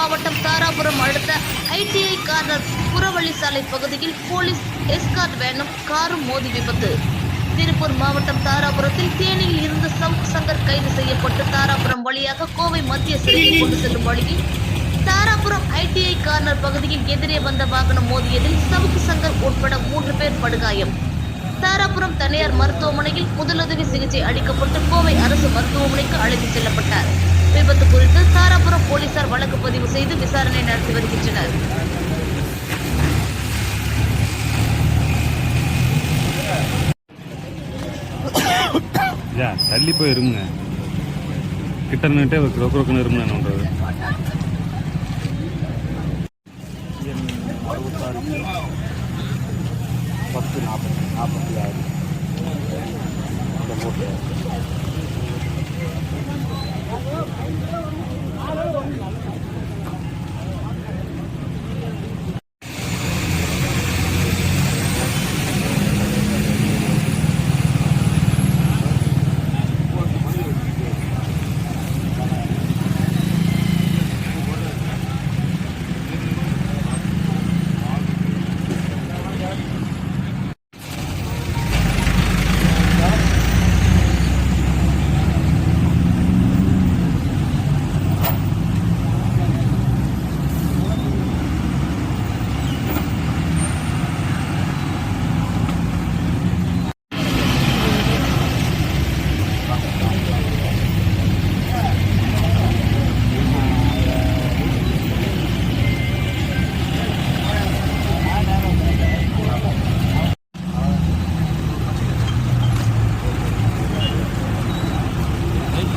மாவட்டம் தாராபுரம் அடுத்த ITI corner புறவழி சாலை பகுதியில் போலீஸ் எஸ்கார்ட் வேனும் காரும் மோதி விபத்து. திருப்பூர் மாவட்டம் தாராபுரத்தில் தேனியில் இருந்து சவுக் சங்கர் கைது செய்யப்பட்டு தாராபுரம் வழியாக கோவை மத்திய சிறைக்கு கொண்டு செல்லும் வழியில் தாராபுரம் ITI கார்னர் பகுதியில் எதிரே வந்த வாகனம் மோதியதில் சவுக் சங்கர் உட்பட 3 பேர் படுகாயம். தாராபுரம் தனியார் மருத்துவமனையில் முதலுதவி சிகிச்சை அளிக்கப்பட்டு கோவை அரசு மருத்துவமனைக்கு அழைத்துச் செல்லப்பட்டார். விபத்து குறித்து தாராபுரம் போலீசார் வழக்கு பதிவு செய்து விசாரணை நடத்தி வருகின்றனர். தள்ளி போய் இருங்க, கிட்ட நின்றுட்டே ரொக்கு இருங்க. என்னன்றது 10-46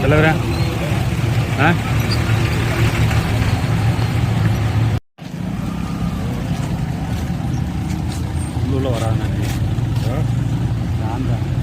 தலைவரா உள்ள வராங்க நான் தான்